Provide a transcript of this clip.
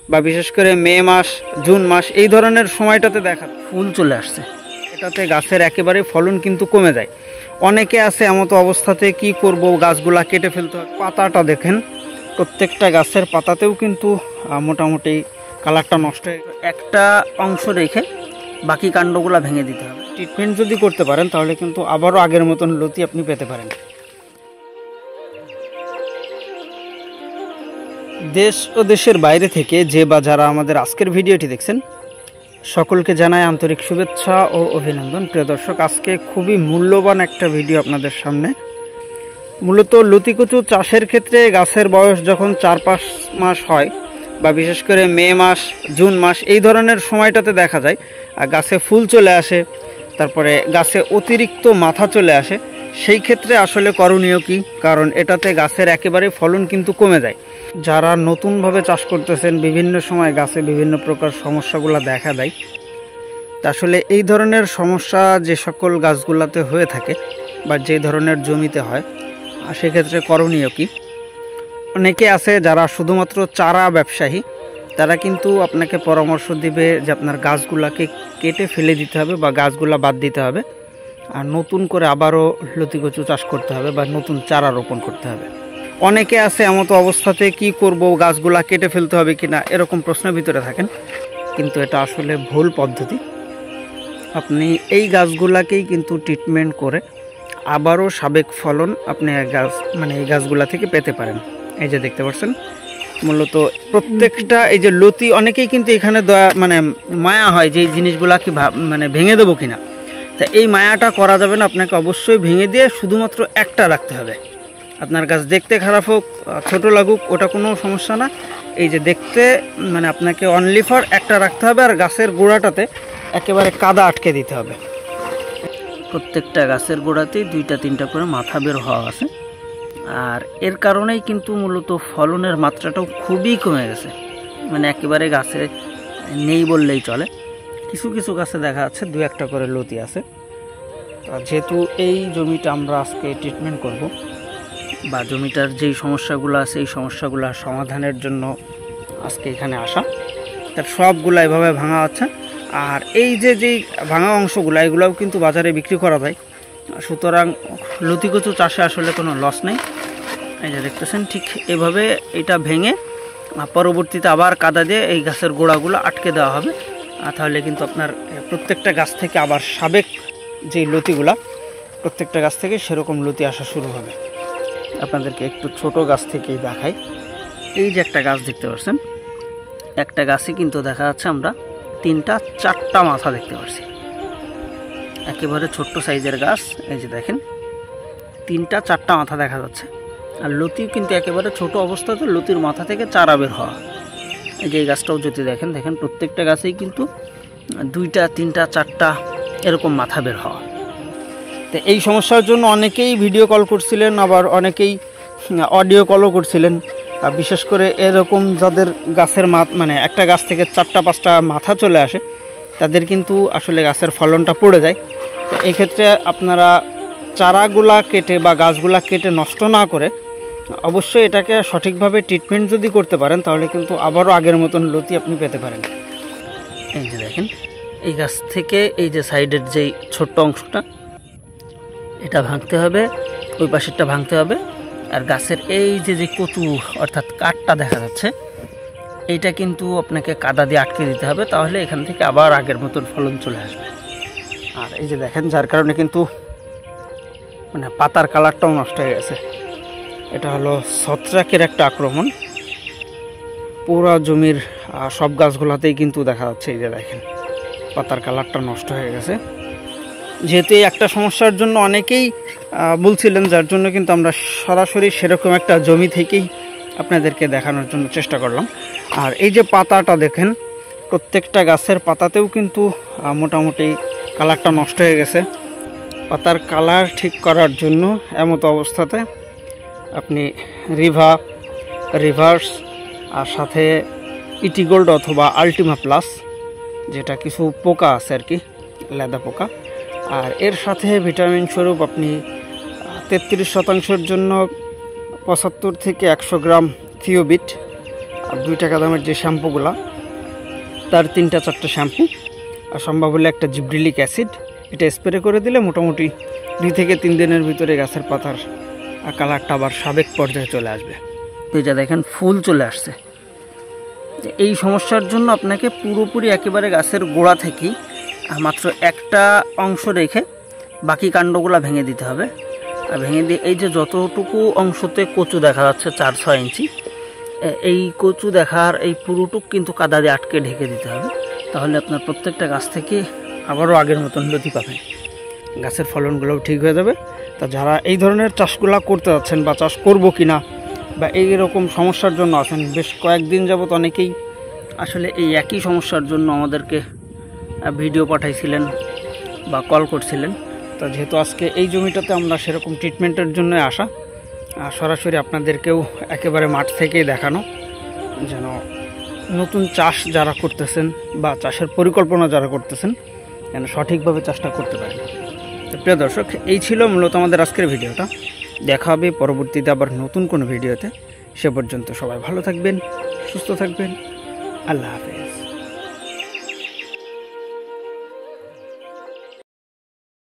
বা বিশেষ করে মে মাস, জুন মাস এই ধরনের সময়টাতে দেখা ফুল চলে আসছে। এটাতে গাছের একেবারে ফলন কিন্তু কমে যায়। অনেকে আছে এমত অবস্থাতে কি করব, গাছগুলা কেটে ফেলতে হয়। পাতাটা দেখেন, প্রত্যেকটা গাছের পাতাতেও কিন্তু মোটামুটি কালারটা নষ্ট হয়ে, একটা অংশ রেখে বাকি কাণ্ডগুলা ভেঙে দিতে হবে। ট্রিটমেন্ট যদি করতে পারেন তাহলে কিন্তু আবারও আগের মতন লতি আপনি পেতে পারেন। দেশ ও দেশের বাইরে থেকে যে বা যারা আমাদের আজকের ভিডিওটি দেখছেন সকলকে জানাই আন্তরিক শুভেচ্ছা ও অভিনন্দন। প্রিয় দর্শক, আজকে খুবই মূল্যবান একটা ভিডিও আপনাদের সামনে। মূলত লতিকচু চাষের ক্ষেত্রে গাছের বয়স যখন 4-5 মাস হয় বা বিশেষ করে মে মাস, জুন মাস এই ধরনের সময়টাতে দেখা যায় গাছে ফুল চলে আসে, তারপরে গাছে অতিরিক্ত মাথা চলে আসে। সেই ক্ষেত্রে আসলে করণীয় কি? কারণ এটাতে গাছের একেবারে ফলন কিন্তু কমে যায়। যারা নতুনভাবে চাষ করতেছেন বিভিন্ন সময় গাছে বিভিন্ন প্রকার সমস্যাগুলো দেখা দেয়। তা আসলে এই ধরনের সমস্যা যে সকল গাছগুলোতে হয়ে থাকে বা যে ধরনের জমিতে হয় সেক্ষেত্রে করণীয় কি? অনেকে আছে যারা শুধুমাত্র চারা ব্যবসায়ী, তারা কিন্তু আপনাকে পরামর্শ দিবে যে আপনার গাছগুলাকে কেটে ফেলে দিতে হবে বা গাছগুলা বাদ দিতে হবে, আর নতুন করে আবারও লতিকচু চাষ করতে হবে বা নতুন চারা রোপণ করতে হবে। অনেকে আছে এমতো অবস্থাতে কি করব, গাছগুলা কেটে ফেলতে হবে কিনা এরকম প্রশ্নের ভিতরে থাকেন, কিন্তু এটা আসলে ভুল পদ্ধতি। আপনি এই গাছগুলাকেই কিন্তু ট্রিটমেন্ট করে আবারও সাবেক ফলন আপনি এই গাছগুলা থেকে পেতে পারেন। এই যে দেখতে পাচ্ছেন, মূলত প্রত্যেকটা এই যে লতি, অনেকেই কিন্তু এখানে মায়া হয় যে এই জিনিসগুলা কি ভেঙে দেবো কিনা। তা এই মায়াটা করা যাবে না, আপনাকে অবশ্যই ভেঙে দিয়ে শুধুমাত্র একটা রাখতে হবে। আপনার গাছ দেখতে খারাপ হোক, ছোট লাগুক, ওটা কোনো সমস্যা না। এই যে দেখতে আপনাকে অনলি ফর একটা রাখতে হবে, আর গাছের গোড়াটাতে একেবারে কাদা আটকে দিতে হবে। প্রত্যেকটা গাছের গোড়াতেই 2-3টা করে মাথা বের হওয়া আছে, আর এর কারণেই কিন্তু মূলত ফলনের মাত্রাটাও খুবই কমে গেছে। একেবারে গাছে নেই বললেই চলে। কিছু কিছু গাছে দেখা যাচ্ছে 2-1টা করে লতি আছে। যেহেতু এই জমিটা আমরা আজকে ট্রিটমেন্ট করব বা জমিটার যেই সমস্যাগুলো আছে এই সমস্যাগুলো সমাধানের জন্য আজকে এখানে আসা, তার সবগুলো এভাবে ভাঙা আছে। আর এই যেই ভাঙা অংশগুলো এগুলোও কিন্তু বাজারে বিক্রি করা যায়। সুতরাং লতিকচু চাষে আসলে কোনো লস নেই। এই যে দেখতেছেন, ঠিক এভাবে এটা ভেঙে পরবর্তীতে আবার কাদা দিয়ে এই গাছের গোড়াগুলো আটকে দেওয়া হবে। তাহলে কিন্তু আপনার প্রত্যেকটা গাছ থেকে আবার সাবেক যেই লতিগুলা, প্রত্যেকটা গাছ থেকে সেরকম লতি আসা শুরু হবে। আপনাদেরকে একটু ছোট গাছ থেকেই দেখাই। এই যে একটা গাছ দেখতে পাচ্ছেন, একটা গাছে কিন্তু দেখা যাচ্ছে আমরা 3-4টা মাথা দেখতে পাচ্ছি। একেবারে ছোট্ট সাইজের গাছ। এই যে দেখেন 3-4টা মাথা দেখা যাচ্ছে। আর লতিও কিন্তু একেবারে ছোট অবস্থাতে লতির মাথা থেকে চারা বের হওয়া। এই যে এই গাছটাও যদি দেখেন প্রত্যেকটা গাছেই কিন্তু 2-3-4টা এরকম মাথা বের হওয়া। তো এই সমস্যার জন্য অনেকেই ভিডিও কল করছিলেন, আবার অনেকেই অডিও কলও করছিলেন। বিশেষ করে এরকম যাদের গাছের একটা গাছ থেকে 4-5টা মাথা চলে আসে, তাদের কিন্তু আসলে গাছের ফলনটা পড়ে যায়। তো এই ক্ষেত্রে আপনারা চারাগুলা কেটে বা গাছগুলা কেটে নষ্ট না করে অবশ্যই এটাকে সঠিকভাবে ট্রিটমেন্ট যদি করতে পারেন তাহলে কিন্তু আবারও আগের মতন লতি আপনি পেতে পারেন। এই যে দেখেন, এই গাছ থেকে এই যে সাইডের যেই ছোট্ট অংশটা এটা ভাঙতে হবে, ওই পাশেরটা ভাঙতে হবে। আর গাছের এই যে কচু অর্থাৎ কাঠটা দেখা যাচ্ছে, এইটা কিন্তু আপনাকে কাদা দিয়ে আটকে দিতে হবে, তাহলে এখান থেকে আবার আগের মতন ফলন চলে আসবে। আর এই যে দেখেন, যার কারণে কিন্তু পাতার কালারটাও নষ্ট হয়ে গেছে। এটা হলো ছত্রাকের একটা আক্রমণ। পুরো জমির সব গাছগুলোতেই কিন্তু দেখা যাচ্ছে। এই যে দেখেন, পাতার কালারটা নষ্ট হয়ে গেছে। যেহেতু এই একটা সমস্যার জন্য অনেকেই বলছিলেন, যার জন্য কিন্তু আমরা সরাসরি সেরকম একটা জমি থেকেই আপনাদেরকে দেখানোর জন্য চেষ্টা করলাম। আর এই যে পাতাটা দেখেন, প্রত্যেকটা গাছের পাতাতেও কিন্তু মোটামুটি কালারটা নষ্ট হয়ে গেছে। পাতার কালার ঠিক করার জন্য এমতো অবস্থাতে আপনি রিভার্স আর সাথে ইটিগোল্ড অথবা আল্টিমা প্লাস, যেটা কিছু পোকা আছে আর কি, লেদা পোকা, আর এর সাথে ভিটামিন স্বরূপ আপনি 33% জন্য 75 থেকে 100 গ্রাম থিওবিট, 2 টাকা দামের যে শ্যাম্পুগুলা তার 3-4টা শ্যাম্পু, আর সম্ভব হলে একটা জিব্রিলিক অ্যাসিড, এটা স্প্রে করে দিলে মোটামুটি 2 থেকে 3 দিনের ভিতরে গাছের পাতার কালারটা আবার সাবেক পর্যায়ে চলে আসবে। তো এটা দেখেন ফুল চলে আসছে। এই সমস্যার জন্য আপনাকে পুরোপুরি একেবারে গাছের গোড়া থেকেই মাত্র একটা অংশ রেখে বাকি কাণ্ডগুলো ভেঙে দিতে হবে। আর ভেঙে দিয়ে এই যে যতটুকু অংশতে কচু দেখা যাচ্ছে 4-6 ইঞ্চি, এই কচু দেখার এই পুরোটুক কিন্তু কাদা দিয়ে আটকে ঢেকে দিতে হবে। তাহলে আপনার প্রত্যেকটা গাছ থেকে আবারও আগের মতন লতি পাবেন, গাছের ফলনগুলোও ঠিক হয়ে যাবে। তা যারা এই ধরনের চাষগুলো করতে যাচ্ছেন বা চাষ করব কিনা বা এইরকম সমস্যার জন্য আছেন, বেশ কয়েকদিন যাবত অনেকেই আসলে এই একই সমস্যার জন্য আমাদেরকে ভিডিও পাঠাইছিলেন বা কল করছিলেন। তো যেহেতু আজকে এই জমিটাতে আমরা সেরকম ট্রিটমেন্টের জন্য আসা, সরাসরি আপনাদেরকেও একেবারে মাঠ থেকেই দেখানো, যেন নতুন চাষ যারা করতেছেন বা চাষের পরিকল্পনা যারা করতেছেন যেন সঠিকভাবে চাষটা করতে পারেন। তো প্রিয় দর্শক, এই ছিল মূলত আমাদের আজকের ভিডিওটা। দেখা হবে পরবর্তীতে আবার নতুন কোনো ভিডিওতে। সে পর্যন্ত সবাই ভালো থাকবেন, সুস্থ থাকবেন। আল্লাহ হাফেজ।